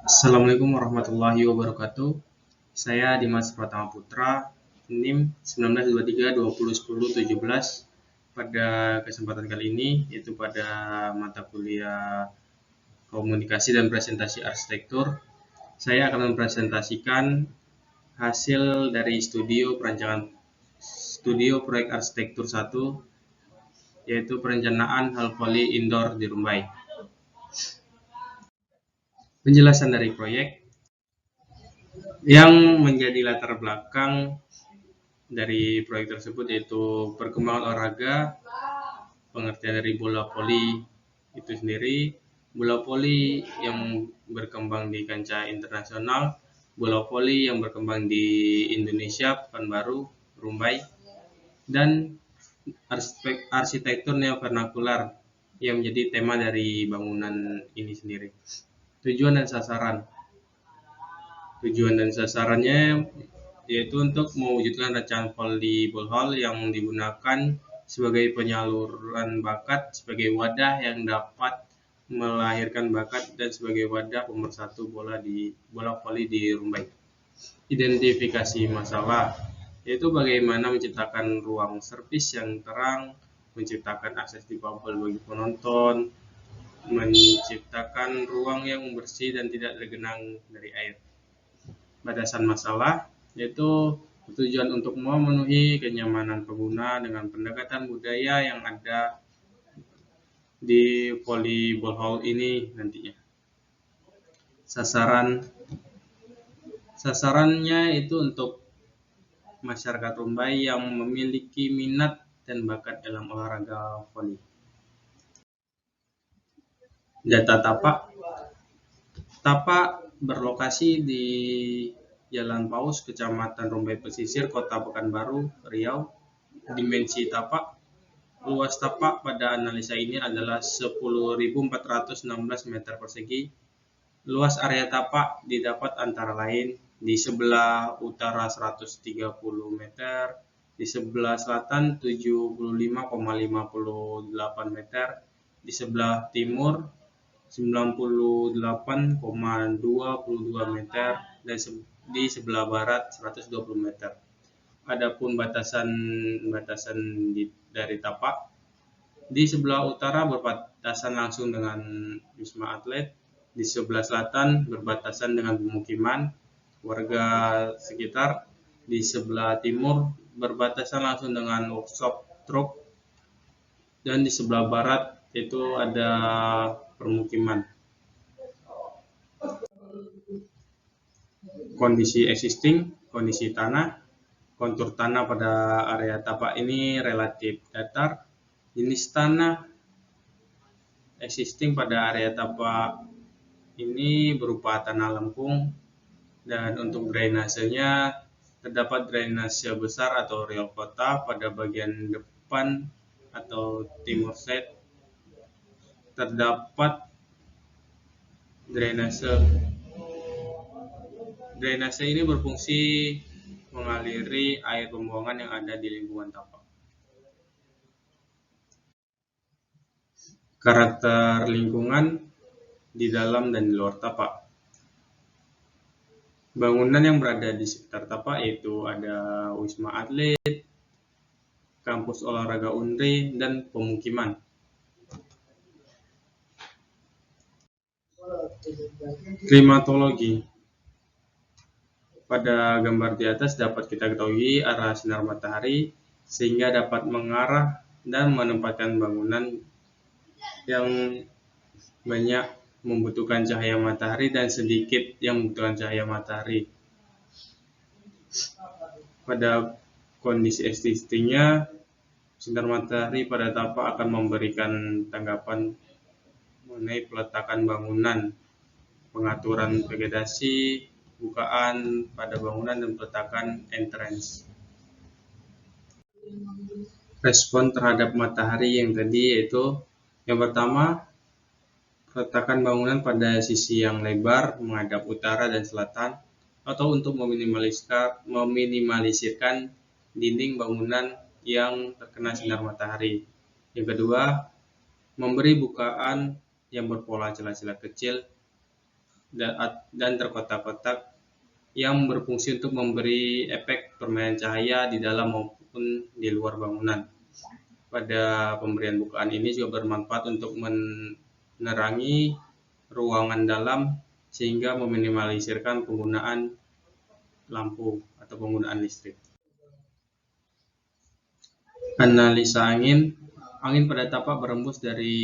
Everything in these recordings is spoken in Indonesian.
Assalamualaikum warahmatullahi wabarakatuh. Saya Dimas Pratama Putra, NIM 1923 2010 17. Pada kesempatan kali ini, yaitu pada mata kuliah Komunikasi dan Presentasi Arsitektur, saya akan mempresentasikan hasil dari studio proyek arsitektur 1, yaitu perencanaan hal voli indoor di Rumbai. Penjelasan dari proyek yang menjadi latar belakang dari proyek tersebut yaitu perkembangan olahraga, pengertian dari bola voli itu sendiri, bola voli yang berkembang di kancah internasional, bola voli yang berkembang di Indonesia, Pekanbaru, Rumbai, dan arsitektur neovernakular yang menjadi tema dari bangunan ini sendiri. Tujuan dan sasarannya yaitu untuk mewujudkan rancangan volleyball hall yang digunakan sebagai penyaluran bakat, sebagai wadah yang dapat melahirkan bakat, dan sebagai wadah pemersatu bola voli di Rumbai. Identifikasi masalah yaitu bagaimana menciptakan ruang servis yang terang, menciptakan akses difabel bagi penonton, menciptakan ruang yang bersih dan tidak tergenang dari air. Batasan masalah yaitu tujuan untuk memenuhi kenyamanan pengguna dengan pendekatan budaya yang ada di volleyball hall ini nantinya. Sasarannya itu untuk masyarakat Rumbai yang memiliki minat dan bakat dalam olahraga voli. Data Tapak berlokasi di Jalan Paus, Kecamatan Rumbai Pesisir, Kota Pekanbaru, Riau. Dimensi tapak, luas tapak pada analisa ini adalah 10.416 meter persegi. Luas area tapak didapat antara lain di sebelah utara 130 meter, di sebelah selatan 75,58 meter, di sebelah timur 98,22 meter, dan di sebelah barat 120 meter. Adapun batasan dari tapak, di sebelah utara berbatasan langsung dengan Wisma Atlet, di sebelah selatan berbatasan dengan pemukiman warga sekitar, di sebelah timur berbatasan langsung dengan workshop truk, dan di sebelah barat itu ada permukiman. Kondisi existing, kondisi tanah, kontur tanah pada area tapak ini relatif datar. Jenis tanah existing pada area tapak ini berupa tanah lempung, dan untuk drainasenya terdapat drainase besar atau riol kota pada bagian depan atau timur side. Terdapat drainase ini berfungsi mengaliri air pembuangan yang ada di lingkungan tapak. Karakter lingkungan di dalam dan di luar tapak. Bangunan yang berada di sekitar tapak yaitu ada Wisma Atlet, kampus olahraga Unri, dan pemukiman. Klimatologi. Pada gambar di atas dapat kita ketahui arah sinar matahari sehingga dapat mengarah dan menempatkan bangunan yang banyak membutuhkan cahaya matahari dan sedikit yang membutuhkan cahaya matahari. Pada kondisi existingnya, sinar matahari pada tapak akan memberikan tanggapan mengenai peletakan bangunan, pengaturan vegetasi, bukaan pada bangunan, dan peletakan entrance. Respon terhadap matahari yang tadi yaitu yang pertama, peletakan bangunan pada sisi yang lebar menghadap utara dan selatan, atau untuk meminimalisirkan dinding bangunan yang terkena sinar matahari. Yang kedua, memberi bukaan yang berpola celah-celah kecil dan terkotak-kotak yang berfungsi untuk memberi efek permainan cahaya di dalam maupun di luar bangunan. Pada pemberian bukaan ini juga bermanfaat untuk menerangi ruangan dalam sehingga meminimalisirkan penggunaan lampu atau penggunaan listrik. Analisa angin. Angin pada tapak berembus dari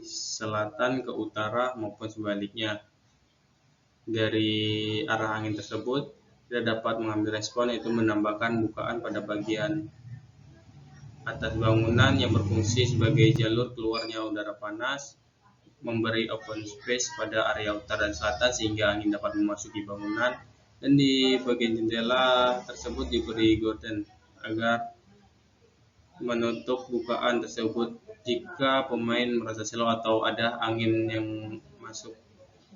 selatan ke utara maupun sebaliknya. Dari arah angin tersebut, kita dapat mengambil respon, yaitu menambahkan bukaan pada bagian atas bangunan yang berfungsi sebagai jalur keluarnya udara panas, memberi open space pada area utara dan selatan sehingga angin dapat memasuki bangunan, dan di bagian jendela tersebut diberi gorden agar menutup bukaan tersebut jika pemain merasa silau atau ada angin yang masuk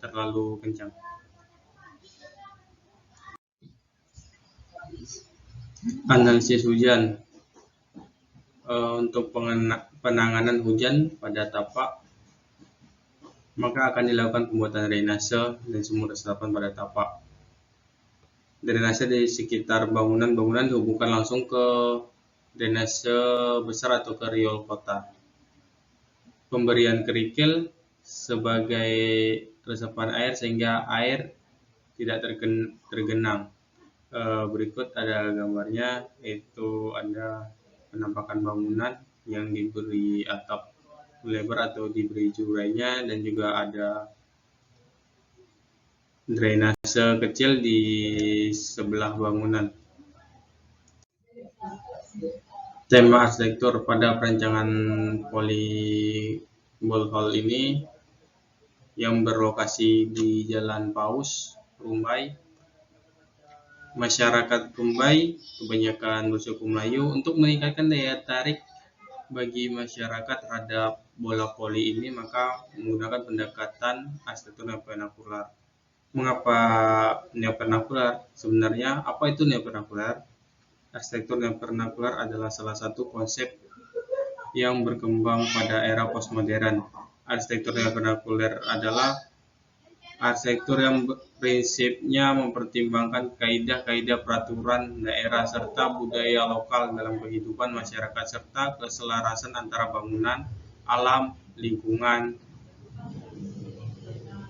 terlalu kencang. Analisis hujan. Untuk penanganan hujan pada tapak, maka akan dilakukan pembuatan drainase dan sumur resapan pada tapak. Drainase di sekitar bangunan dihubungkan langsung ke drainase besar atau ke riol kota. Pemberian kerikil sebagai resapan air sehingga air tidak tergenang. Berikut ada gambarnya, yaitu ada penampakan bangunan yang diberi atap lebar atau diberi jurainya, dan juga ada drainase kecil di sebelah bangunan. Tema arsitektur pada perancangan Volleyball Hall ini yang berlokasi di Jalan Paus, Rumbai. Masyarakat Rumbai kebanyakan bersuku Melayu. Untuk meningkatkan daya tarik bagi masyarakat terhadap bola voli ini, maka menggunakan pendekatan arsitektur neovernakular. Mengapa neovernakular? Sebenarnya apa itu neovernakular? Arsitektur neovernakular adalah salah satu konsep yang berkembang pada era postmodern. Arsitektur neovernakular adalah arsitektur yang prinsipnya mempertimbangkan kaidah-kaidah peraturan daerah serta budaya lokal dalam kehidupan masyarakat serta keselarasan antara bangunan, alam, lingkungan.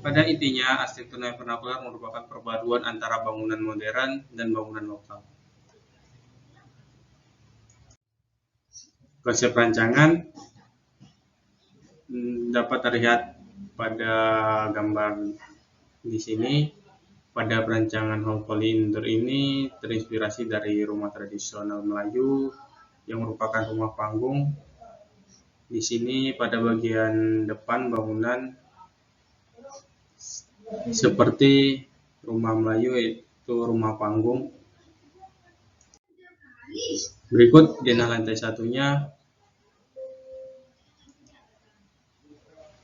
Pada intinya, arsitektur neovernakular merupakan perpaduan antara bangunan modern dan bangunan lokal. Konsep rancangan dapat terlihat pada gambar di sini. Pada perancangan hall volley indoor ini terinspirasi dari rumah tradisional Melayu yang merupakan rumah panggung. Di sini pada bagian depan bangunan seperti rumah Melayu, yaitu rumah panggung. Berikut denah lantai satunya,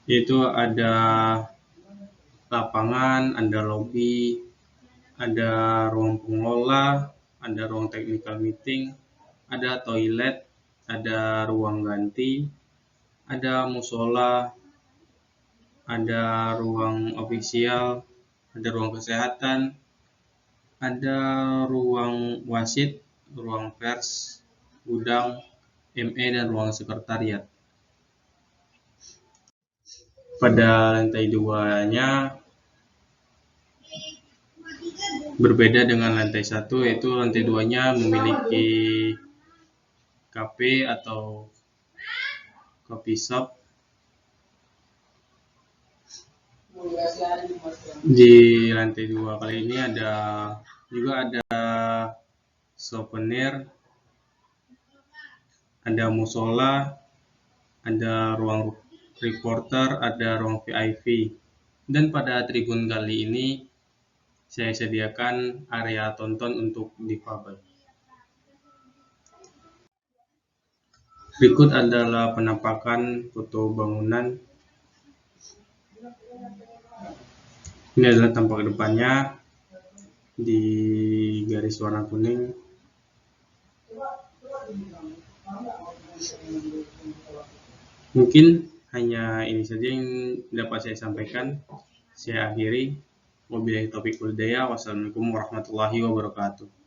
yaitu ada lapangan, ada lobi, ada ruang pengelola, ada ruang technical meeting, ada toilet, ada ruang ganti, ada musola, ada ruang ofisial, ada ruang kesehatan, ada ruang wasit, ruang pers, gudang, ME, dan ruang sekretariat. Pada lantai 2-nya berbeda dengan lantai 1, yaitu lantai 2-nya memiliki kafe atau coffee shop. Di lantai 2 kali ini juga ada souvenir, ada musola, ada ruang reporter, ada ruang VIP. Dan pada tribun kali ini saya sediakan area tonton untuk difabel. Berikut adalah penampakan foto bangunan. Ini adalah tampak depannya di garis warna kuning. Mungkin hanya ini saja yang dapat saya sampaikan. Saya akhiri, wabillahi taufiq wal hidayah. Wassalamualaikum warahmatullahi wabarakatuh.